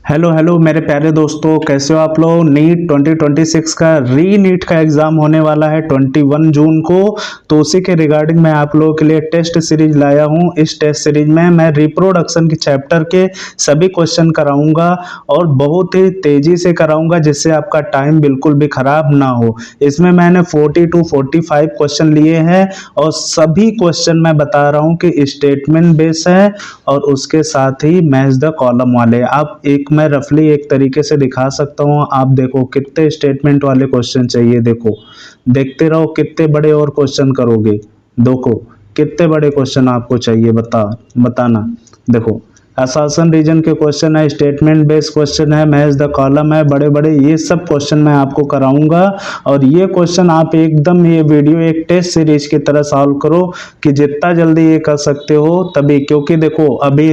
Hello hello मेरे प्यारे दोस्तों, कैसे हो आप लोग। नीट 2026 का नीट का एग्ज़ाम होने वाला है 21 जून को। तो उसी के रिगार्डिंग मैं आप लोगों के लिए टेस्ट सीरीज लाया हूं। इस टेस्ट सीरीज में मैं रिप्रोडक्शन के चैप्टर के सभी क्वेश्चन कराऊंगा और बहुत ही तेज़ी से कराऊंगा, जिससे आपका टाइम बिल्कुल भी ख़राब ना हो। इसमें मैंने 40 to 45 क्वेश्चन लिए हैं और सभी क्वेश्चन मैं बता रहा हूँ कि स्टेटमेंट बेस है और उसके साथ ही मैच द कॉलम वाले। आप मैं रफली एक तरीके से दिखा सकता हूँ। आप देखो कितने स्टेटमेंट वाले क्वेश्चन चाहिए। देखो, देखते रहो कितने बड़े और क्वेश्चन करोगे। देखो कितने बड़े क्वेश्चन आपको चाहिए, बताना। देखो, असर्शन रीजन के क्वेश्चन है, स्टेटमेंट बेस्ड क्वेश्चन है, मैच द कॉलम है, बड़े बड़े ये सब क्वेश्चन मैं आपको कराऊंगा। और ये क्वेश्चन आप एकदम ये वीडियो एक टेस्ट सीरीज की तरह सॉल्व करो कि जितना जल्दी ये कर सकते हो तभी। क्योंकि देखो अभी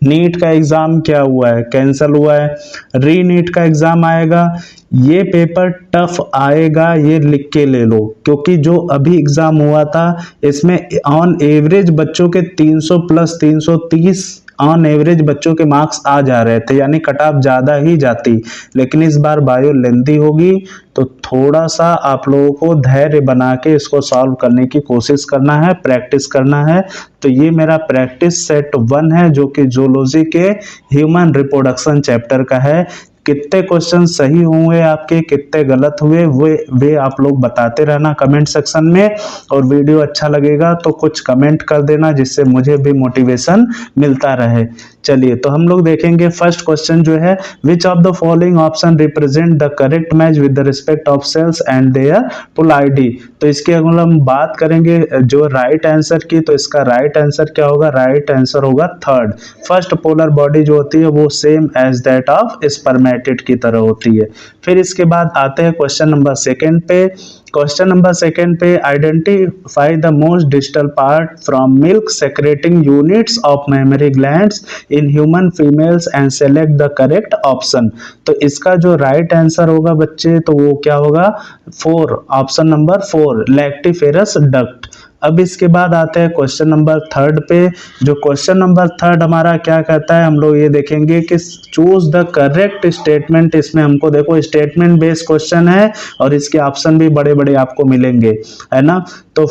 नीट का एग्जाम क्या हुआ है, कैंसिल हुआ है। री नीट का एग्जाम आएगा, ये पेपर टफ आएगा, ये लिख के ले लो। क्योंकि जो अभी एग्जाम हुआ था इसमें ऑन एवरेज बच्चों के 300 प्लस 330 ऑन एवरेज बच्चों के मार्क्स आ जा रहे थे, यानी कट ऑफ ज्यादा ही जाती। लेकिन इस बार बायो लेंथी होगी, तो थोड़ा सा आप लोगों को धैर्य बना के इसको सॉल्व करने की कोशिश करना है, प्रैक्टिस करना है। तो ये मेरा प्रैक्टिस सेट 1 है, जो कि जूलॉजी के ह्यूमन रिप्रोडक्शन चैप्टर का है। कितने क्वेश्चन सही हुए आपके, कितने गलत हुए, वे आप लोग बताते रहना कमेंट सेक्शन में। और वीडियो अच्छा लगेगा तो कुछ कमेंट कर देना, जिससे मुझे भी मोटिवेशन मिलता रहे। चलिए, तो हम लोग देखेंगे फर्स्ट क्वेश्चन जो है, which of the following option represent the correct match with the respect of cells and their polarity. तो इसकी अगर हम बात करेंगे जो राइट आंसर की, तो इसका राइट आंसर क्या होगा? राइट आंसर होगा थर्ड। फर्स्ट पोलर बॉडी जो होती है वो same as that of spermatid की तरह होती है। फिर इसके बाद आते हैं क्वेश्चन नंबर सेकंड पे। क्वेश्चन नंबर सेकंड पे, identify the most distal part from milk secreting units of mammary glands in human females and select the correct option. तो इसका जो राइट आंसर होगा बच्चे, तो वो क्या होगा? 4, ऑप्शन नंबर 4, लैक्टिफेरस डक्ट। अब इसके बाद आते हैं क्वेश्चन नंबर थर्ड पे। जो क्वेश्चन नंबर थर्ड हमारा क्या कहता है, हम लोग ये देखेंगे कि चूज द करेक्ट स्टेटमेंट। इसमें हमको देखो स्टेटमेंट बेस्ड क्वेश्चन है और इसके ऑप्शन भी बड़े बड़े आपको मिलेंगे, है ना। तो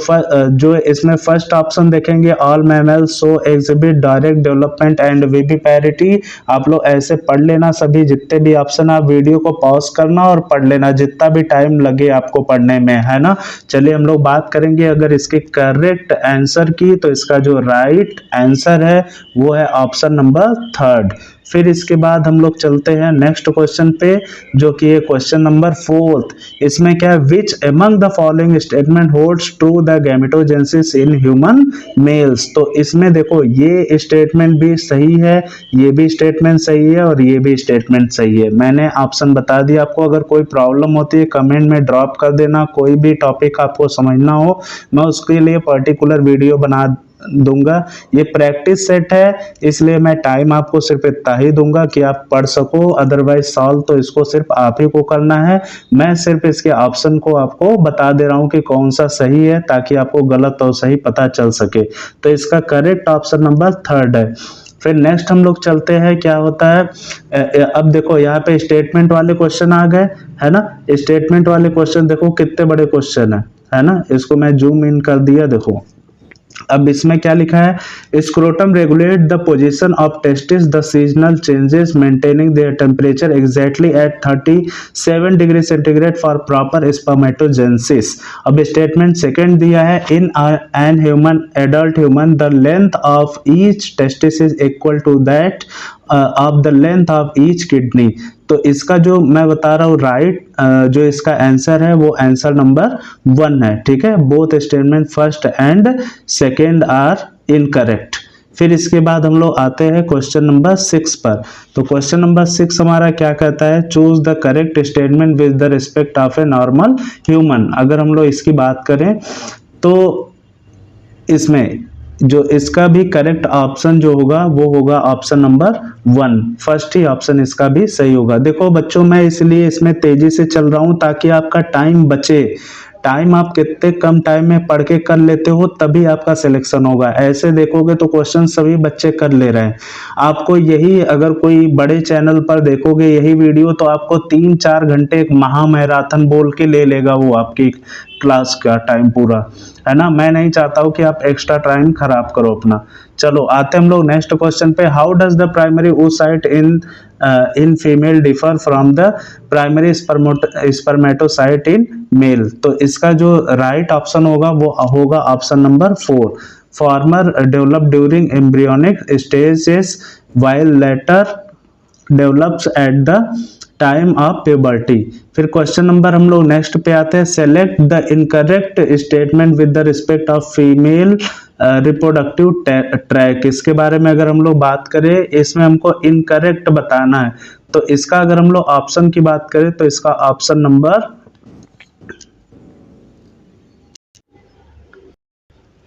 जो इसमें फर्स्ट ऑप्शन देखेंगे, all mammals so exhibit direct development and viviparity. आप लोग ऐसे पढ़ लेना सभी जितने भी ऑप्शन, आप वीडियो को पॉज करना और पढ़ लेना जितना भी टाइम लगे आपको पढ़ने में, है ना। चलिए हम लोग बात करेंगे अगर इसके करेक्ट आंसर की, तो इसका जो राइट आंसर है वो है ऑप्शन नंबर थर्ड। फिर इसके बाद हम लोग चलते हैं नेक्स्ट क्वेश्चन पे, जो कि है क्वेश्चन नंबर फोर्थ। इसमें क्या है, which among the following statement holds true the gametogenesis in human mails. तो इसमें देखो ये स्टेटमेंट भी सही है, ये भी स्टेटमेंट सही है और ये भी स्टेटमेंट सही है। मैंने ऑप्शन बता दिया आपको। अगर कोई प्रॉब्लम होती है कमेंट में ड्रॉप कर देना। कोई भी टॉपिक आपको समझना हो, मैं उसके लिए पर्टिकुलर वीडियो बना दूंगा। ये प्रैक्टिस सेट है, इसलिए मैं टाइम आपको सिर्फ इतना ही दूंगा कि आप पढ़ सको। अदरवाइज सॉल्व तो इसको सिर्फ आप ही को करना है। मैं सिर्फ इसके ऑप्शन को आपको बता दे रहा हूं कि कौन सा सही है, ताकि आपको गलत और सही पता चल सके। तो इसका करेक्ट ऑप्शन नंबर थर्ड है। फिर नेक्स्ट हम लोग चलते हैं, क्या होता है। अब देखो यहाँ पे स्टेटमेंट वाले क्वेश्चन आ गए, है ना। स्टेटमेंट वाले क्वेश्चन देखो कितने बड़े क्वेश्चन है ना। इसको मैं जूम इन कर दिया, देखो। अब इसमें क्या लिखा है, scrotum regulate the position of testis the seasonal changes maintaining their temperature exactly at 37 degree centigrade for proper spermatogenesis. अब स्टेटमेंट सेकंड दिया है, in an human adult human the length of each testis is equal to that of the length of each kidney. तो इसका जो मैं बता रहा हूँ राइट जो इसका आंसर है वो आंसर नंबर 1 है, ठीक है। Both statement first and second are incorrect. फिर इसके बाद हम लोग आते हैं क्वेश्चन नंबर 6 पर। तो क्वेश्चन नंबर 6 हमारा क्या कहता है, choose the correct statement with the respect of a normal human. अगर हम लोग इसकी बात करें तो इसमें जो इसका भी करेक्ट ऑप्शन जो होगा वो होगा ऑप्शन नंबर 1। फर्स्ट ही ऑप्शन इसका भी सही होगा। देखो बच्चों, मैं इसलिए इसमें तेजी से चल रहा हूं ताकि आपका टाइम बचे। टाइम आप कितने कम टाइम में पढ़ के कर लेते हो तभी आपका सिलेक्शन होगा। ऐसे देखोगे तो क्वेश्चन सभी बच्चे कर ले रहे हैं। आपको यही अगर कोई बड़े चैनल पर देखोगे यही वीडियो तो आपको 3-4 घंटे एक महा मैराथन बोल के ले लेगा वो आपकी क्लास का टाइम पूरा, है ना। मैं नहीं चाहता हूँ कि आप एक्स्ट्रा टाइम खराब करो अपना। चलो आते हम लोग नेक्स्ट क्वेश्चन पे। How does the primary oocyte in female differ from the primary spermatocyte in male. तो इसका जो राइट ऑप्शन होगा वो होगा option number 4। Former develop during embryonic stages while later develops at the time of puberty. फिर question number हम लोग next पे आते हैं। Select the incorrect statement with the respect of female reproductive tract. इसके बारे में अगर हम लोग बात करें इसमें हमको इनकरेक्ट बताना है, तो इसका अगर हम लोग ऑप्शन की बात करें तो इसका ऑप्शन नंबर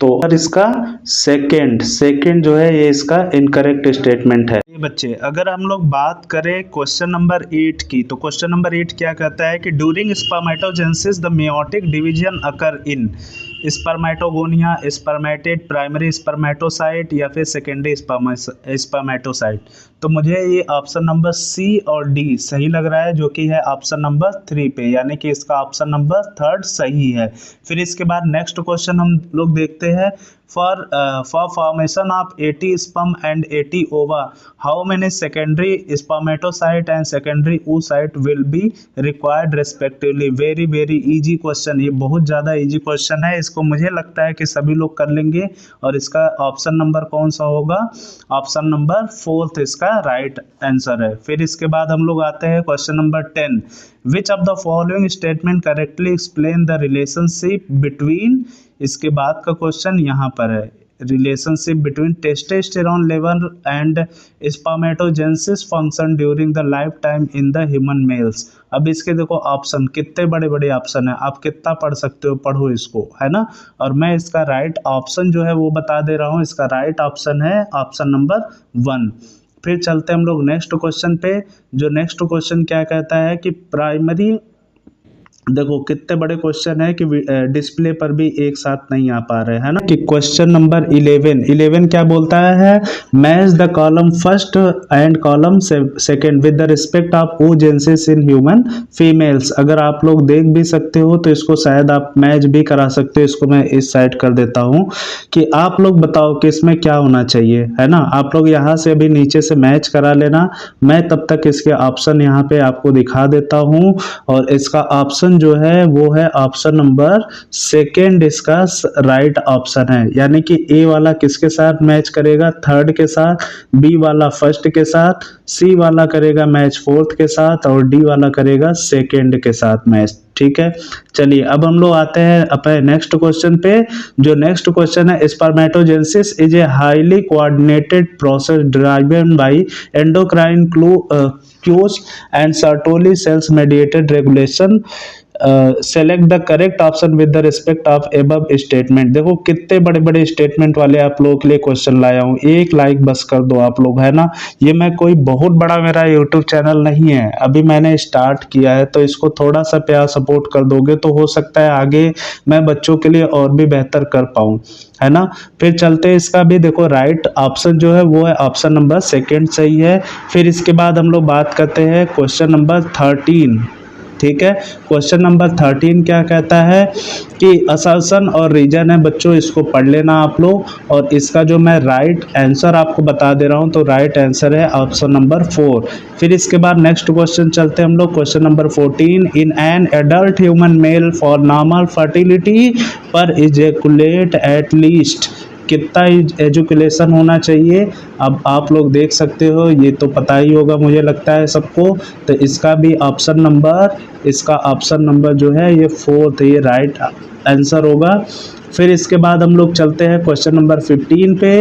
तो इसका सेकंड जो है ये इसका इनकरेक्ट स्टेटमेंट है। बच्चे अगर हम लोग बात करें क्वेश्चन नंबर 8 की, तो क्वेश्चन नंबर 8 क्या कहता है कि during spermatogenesis the meiotic division occur in spermatogonia, spermatid, primary spermatocyte या फिर सेकेंडरी स्पर्मेटोसाइट। तो मुझे ये ऑप्शन नंबर सी और डी सही लग रहा है, जो कि है ऑप्शन नंबर 3 पे, यानी कि इसका ऑप्शन नंबर 3 सही है। फिर इसके बाद नेक्स्ट क्वेश्चन हम लोग देखते हैं। For formation of 80 sperm and 80 ओवा how many secondary spermatocyte and secondary oocyte will be required respectively. Very very easy question, ये बहुत ज़्यादा इजी क्वेश्चन है, इसको मुझे लगता है कि सभी लोग कर लेंगे। और इसका ऑप्शन नंबर कौन सा होगा? ऑप्शन नंबर 4 इसका राइट आंसर है। फिर इसके बाद हम लोग आते हैं question number 10। Which of the following statement correctly explain the relationship between, इसके बाद का क्वेश्चन यहाँ पर है, relationship between testosterone level and spermatogenesis function during the life time in the human mails. अब इसके देखो ऑप्शन कितने बड़े बड़े ऑप्शन है, आप कितना पढ़ सकते हो, पढ़ो इसको, है ना। और मैं इसका राइट ऑप्शन जो है वो बता दे रहा हूँ, इसका राइट ऑप्शन है ऑप्शन नंबर 1। फिर चलते हम लोग नेक्स्ट क्वेश्चन पे। जो नेक्स्ट क्वेश्चन क्या कहता है कि प्राइमरी, देखो कितने बड़े क्वेश्चन है कि डिस्प्ले पर भी एक साथ नहीं आ पा रहे, है ना। कि क्वेश्चन नंबर 11 क्या बोलता है? Match the column first and column second with the respect of oogenesis in human females. अगर आप लोग देख भी सकते हो तो इसको शायद आप मैच भी करा सकते हो। इसको मैं इस साइड कर देता हूँ कि आप लोग बताओ कि इसमें क्या होना चाहिए, है ना। आप लोग यहाँ से अभी नीचे से मैच करा लेना, मैं तब तक इसके ऑप्शन यहाँ पे आपको दिखा देता हूँ। और इसका ऑप्शन जो है वो है ऑप्शन नंबर 2 इसका राइट ऑप्शन है, यानी कि ए वाला किसके साथ मैच करेगा? 3rd के साथ, बी वाला 1st के साथ, सी वाला करेगा मैच 4th के साथ और डी वाला करेगा 2nd के साथ मैच। ठीक है, चलिए अब हम लोग आते हैं अपने नेक्स्ट क्वेश्चन पे। जो नेक्स्ट क्वेश्चन है, spermatogenesis is a highly coordinated process driven by endocrine cues and Sertoli cells mediated regulation. Select the correct option with the respect of above statement. देखो कितने बड़े बड़े स्टेटमेंट वाले आप लोगों के लिए क्वेश्चन लाया हूँ, एक लाइक बस कर दो आप लोग, है ना। ये मैं कोई बहुत बड़ा मेरा यूट्यूब चैनल नहीं है, अभी मैंने स्टार्ट किया है, तो इसको थोड़ा सा प्यार सपोर्ट कर दोगे तो हो सकता है आगे मैं बच्चों के लिए और भी बेहतर कर पाऊँ, है ना। फिर चलते इसका भी देखो राइट ऑप्शन जो है वो है ऑप्शन नंबर 2 सही है। फिर इसके बाद हम लोग बात करते हैं क्वेश्चन नंबर 13। ठीक है, क्वेश्चन नंबर 13 क्या कहता है कि असर्शन और रीजन है बच्चों, इसको पढ़ लेना आप लोग। और इसका जो मैं राइट आंसर आपको बता दे रहा हूं, तो राइट आंसर है ऑप्शन नंबर 4। फिर इसके बाद नेक्स्ट क्वेश्चन चलते हैं हम लोग, question number 14। In an adult human male for normal fertility पर इजैकुलेट एट लीस्ट कितना एजुकेशन होना चाहिए? अब आप लोग देख सकते हो, ये तो पता ही होगा मुझे लगता है सबको। तो इसका भी ऑप्शन नंबर जो है ये 4th, ये राइट आंसर होगा। फिर इसके बाद हम लोग चलते हैं क्वेश्चन नंबर 15 पे।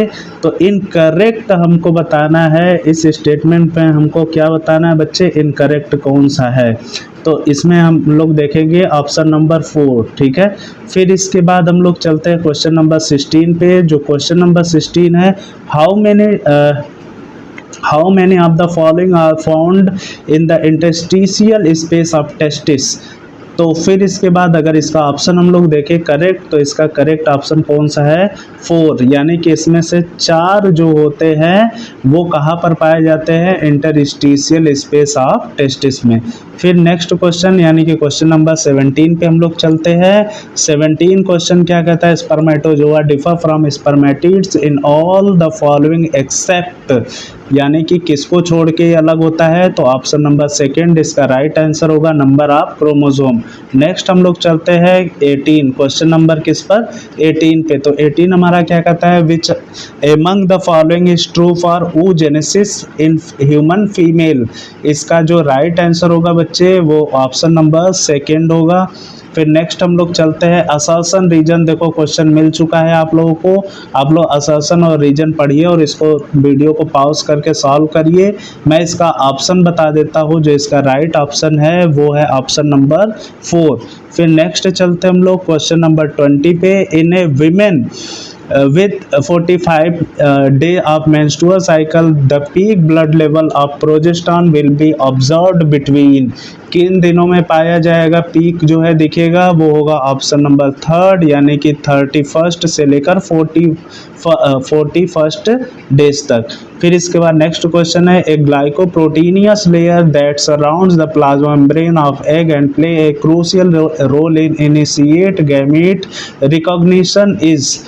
तो इनकरेक्ट हमको बताना है, इस स्टेटमेंट पे हमको क्या बताना है बच्चे? इनकरेक्ट कौन सा है? तो इसमें हम लोग देखेंगे ऑप्शन नंबर 4। ठीक है, फिर इसके बाद हम लोग चलते हैं क्वेश्चन नंबर 16 पे। जो क्वेश्चन नंबर 16 है, how many of the following are found in the interstitial space of testis। तो फिर इसके बाद अगर इसका ऑप्शन हम लोग देखें करेक्ट, तो इसका करेक्ट ऑप्शन कौन सा है? 4, यानी कि इसमें से 4 जो होते हैं वो कहाँ पर पाए जाते हैं? इंटरस्टिशियल स्पेस ऑफ टेस्टिस में। फिर नेक्स्ट क्वेश्चन यानी कि क्वेश्चन नंबर 17 पे हम लोग चलते हैं। 17 क्वेश्चन क्या कहता है? Spermatozoa differ from spermatids in all the following except, यानी कि किसको छोड़ के अलग होता है? तो ऑप्शन नंबर सेकंड इसका राइट आंसर होगा, नंबर ऑफ क्रोमोसोम। नेक्स्ट हम लोग चलते हैं 18, क्वेश्चन नंबर किस पर? 18 पे। तो 18 हमारा क्या कहता है? Which among the following is true for oogenesis in human female. इसका जो राइट आंसर होगा बच्चे वो ऑप्शन नंबर सेकंड होगा। फिर नेक्स्ट हम लोग चलते हैं असर्शन रीजन। देखो क्वेश्चन मिल चुका है आप लोगों को, आप लोग असर्शन और रीजन पढ़िए और इसको वीडियो को पॉज करके सॉल्व करिए। मैं इसका ऑप्शन बता देता हूँ, जो इसका राइट ऑप्शन है वो है ऑप्शन नंबर 4। फिर नेक्स्ट चलते हम लोग क्वेश्चन नंबर 20 पे। इन ए women with 45 day of menstrual cycle the peak blood level of progesterone will be observed between, किन दिनों में पाया जाएगा पीक जो है दिखेगा? वो होगा ऑप्शन नंबर 3, यानी कि 31st से लेकर 41st डेज तक। फिर इसके बाद नेक्स्ट क्वेश्चन है a glycoproteinaceous layer that surrounds the plasma membrane of egg and play a crucial role in initiate gamete recognition is.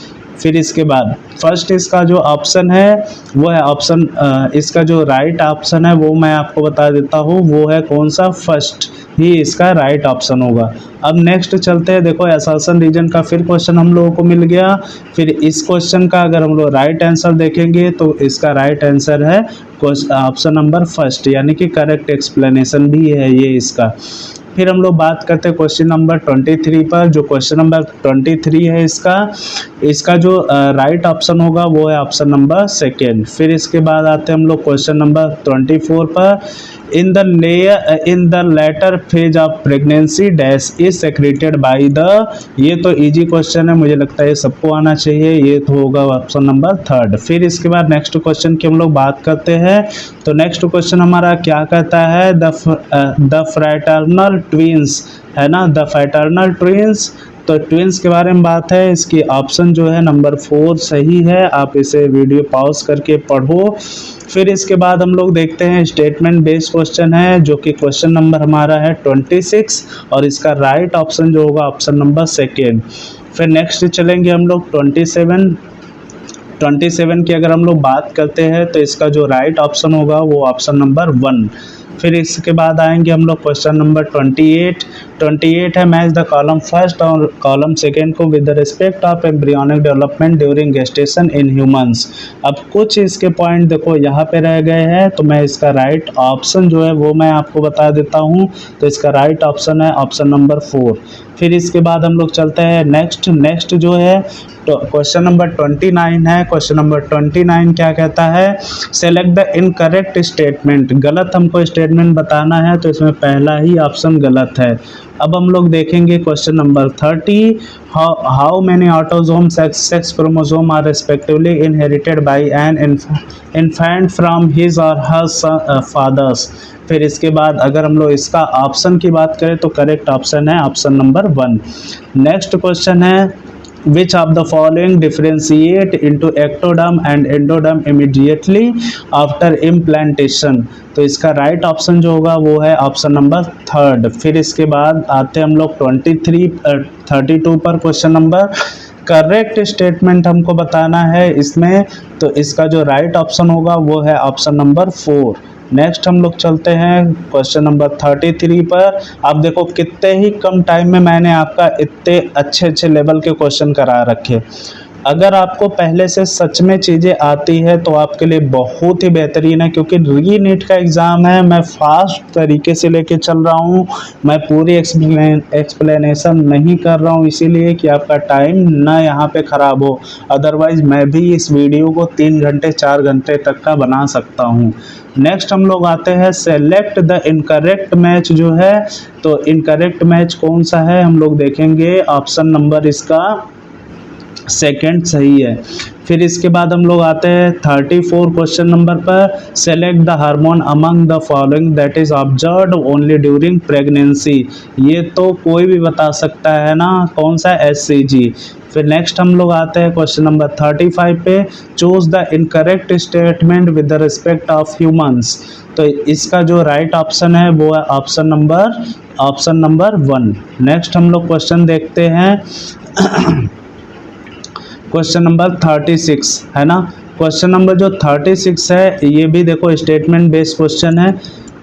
फिर इसके बाद फर्स्ट इसका जो ऑप्शन है वो है ऑप्शन इसका जो राइट ऑप्शन है वो मैं आपको बता देता हूँ, वो है कौन सा? फर्स्ट ही इसका राइट ऑप्शन होगा। अब नेक्स्ट चलते हैं। देखो असर्शन रीजन का फिर क्वेश्चन हम लोगों को मिल गया। फिर इस क्वेश्चन का अगर हम लोग राइट आंसर देखेंगे तो इसका राइट आंसर है ऑप्शन नंबर फर्स्ट, यानी कि करेक्ट एक्सप्लेनेशन भी है ये इसका। फिर हम लोग बात करते हैं क्वेश्चन नंबर 23 पर। जो क्वेश्चन नंबर 23 है इसका जो राइट ऑप्शन होगा वो है ऑप्शन नंबर सेकेंड। फिर इसके बाद आते हैं हम लोग क्वेश्चन नंबर 24 पर। In the later phase of pregnancy dash is secreted by the, ये तो इजी क्वेश्चन है, मुझे लगता है ये सबको आना चाहिए, ये तो होगा ऑप्शन नंबर 3। फिर इसके बाद नेक्स्ट क्वेश्चन की हम लोग बात करते हैं। तो नेक्स्ट क्वेश्चन हमारा क्या कहता है? द फ्रैटर्नल ट्विंस, है ना, द फ्रैटर्नल ट्विंस। तो ट्विंस के बारे में बात है, इसकी ऑप्शन जो है नंबर 4 सही है। आप इसे वीडियो पॉज करके पढ़ो। फिर इसके बाद हम लोग देखते हैं स्टेटमेंट बेस्ड क्वेश्चन है, जो कि क्वेश्चन नंबर हमारा है 26 और इसका राइट ऑप्शन जो होगा ऑप्शन नंबर सेकेंड। फिर नेक्स्ट चलेंगे हम लोग 27 की अगर हम लोग बात करते हैं तो इसका जो राइट ऑप्शन होगा वो ऑप्शन नंबर 1। फिर इसके बाद आएंगे हम लोग क्वेश्चन नंबर 28 है मैच द कॉलम फर्स्ट और कॉलम सेकेंड को with the respect of embryonic development during gestation in humans. अब कुछ इसके पॉइंट देखो यहाँ पे रह गए हैं, तो मैं इसका राइट ऑप्शन जो है वो मैं आपको बता देता हूँ। तो इसका राइट ऑप्शन है ऑप्शन नंबर 4। फिर इसके बाद हम लोग चलते हैं नेक्स्ट जो है तो क्वेश्चन नंबर 29 है। क्वेश्चन नंबर 29 क्या कहता है? सेलेक्ट द इनकरेक्ट स्टेटमेंट, गलत हमको स्टेटमेंट बताना है, तो इसमें पहला ही ऑप्शन गलत है। अब हम लोग देखेंगे question number 30, how many autosome sex chromosome are respectively inherited by an infant from his or her fathers. फिर इसके बाद अगर हम लोग इसका ऑप्शन की बात करें तो करेक्ट ऑप्शन है ऑप्शन नंबर 1। नेक्स्ट क्वेश्चन है which of the following differentiate into ectoderm and endoderm immediately after implantation। तो इसका राइट ऑप्शन जो होगा वो है ऑप्शन नंबर 3। फिर इसके बाद आते हैं हम लोग 32 पर। क्वेश्चन नंबर करेक्ट स्टेटमेंट हमको बताना है इसमें, तो इसका जो राइट ऑप्शन होगा वो है ऑप्शन नंबर 4। नेक्स्ट हम लोग चलते हैं क्वेश्चन नंबर 33 पर। आप देखो कितने ही कम टाइम में मैंने आपका इतने अच्छे लेवल के क्वेश्चन करा रखे। अगर आपको पहले से सच में चीज़ें आती है तो आपके लिए बहुत ही बेहतरीन है, क्योंकि री नीट का एग्ज़ाम है। मैं फास्ट तरीके से लेके चल रहा हूँ, मैं पूरी एक्सप्लेनेशन नहीं कर रहा हूँ, इसीलिए कि आपका टाइम ना यहाँ पे ख़राब हो। अदरवाइज़ मैं भी इस वीडियो को 3 घंटे 4 घंटे तक का बना सकता हूँ। नेक्स्ट हम लोग आते हैं सेलेक्ट द इनकरेक्ट मैच जो है, तो इनकरेक्ट मैच कौन सा है हम लोग देखेंगे। ऑप्शन नंबर इसका सेकंड सही है। फिर इसके बाद हम लोग आते हैं 34 क्वेश्चन नंबर पर। Select the hormone among the following that is observed only during pregnancy. ये तो कोई भी बता सकता है ना, कौन सा, HCG। फिर नेक्स्ट हम लोग आते हैं क्वेश्चन नंबर 35 पे। Choose the incorrect statement with the respect of humans. तो इसका जो राइट ऑप्शन है वो है ऑप्शन नंबर 1। नेक्स्ट हम लोग क्वेश्चन देखते हैं क्वेश्चन नंबर 36 है ना। क्वेश्चन नंबर जो 36 है ये भी देखो स्टेटमेंट बेस्ड क्वेश्चन है।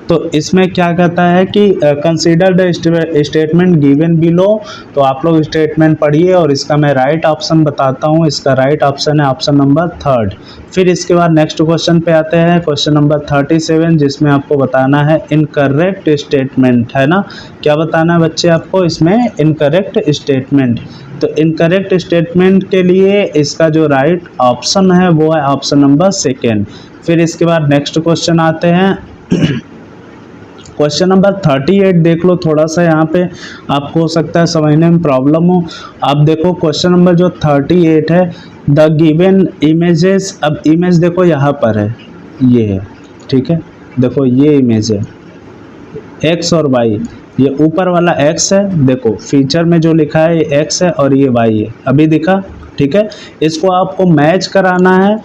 तो इसमें क्या कहता है कि consider the statement given below. तो आप लोग स्टेटमेंट पढ़िए और इसका मैं राइट ऑप्शन बताता हूँ। इसका राइट ऑप्शन है ऑप्शन नंबर 3। फिर इसके बाद नेक्स्ट क्वेश्चन पे आते हैं, क्वेश्चन नंबर 37, जिसमें आपको बताना है इनकरेक्ट स्टेटमेंट, है ना। क्या बताना है बच्चे आपको इसमें? Incorrect statement. तो इनकरेक्ट स्टेटमेंट के लिए इसका जो राइट ऑप्शन है वो है ऑप्शन नंबर 2। फिर इसके बाद नेक्स्ट क्वेश्चन आते हैं क्वेश्चन नंबर 38 देख लो। थोड़ा सा यहाँ पे आपको हो सकता है समझने में प्रॉब्लम हो। आप देखो क्वेश्चन नंबर जो 38 है, द गिवन इमेजेस। अब इमेज देखो यहाँ पर है, ये है, ठीक है। देखो ये इमेज है x और y। ये ऊपर वाला x है, देखो फीचर में जो लिखा है ये x है और ये y है, अभी दिखा, ठीक है। इसको आपको मैच कराना है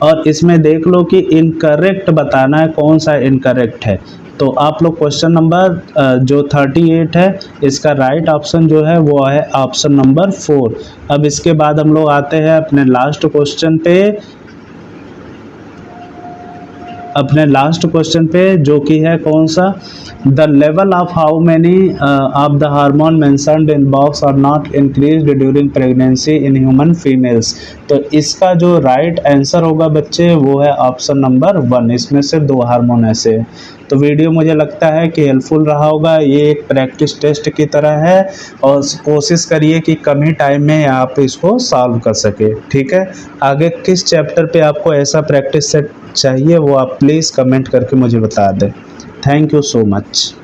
और इसमें देख लो कि इनकरेक्ट बताना है, कौन सा इनकरेक्ट है। तो आप लोग क्वेश्चन नंबर जो 38 है इसका राइट ऑप्शन जो है वो है ऑप्शन नंबर 4। अब इसके बाद हम लोग आते हैं अपने लास्ट क्वेश्चन पे, जो कि है कौन सा, the level of how many of the hormone mentioned in box are not increased during pregnancy in human females. तो इसका जो राइट आंसर होगा बच्चे वो है ऑप्शन नंबर 1। इसमें से 2 हार्मोन ऐसे हैं। तो वीडियो मुझे लगता है कि हेल्पफुल रहा होगा। ये एक प्रैक्टिस टेस्ट की तरह है और कोशिश करिए कि कम ही टाइम में आप इसको सॉल्व कर सके, ठीक है। आगे किस चैप्टर पे आपको ऐसा प्रैक्टिस सेट चाहिए वो आप प्लीज़ कमेंट करके मुझे बता दें। Thank you so much.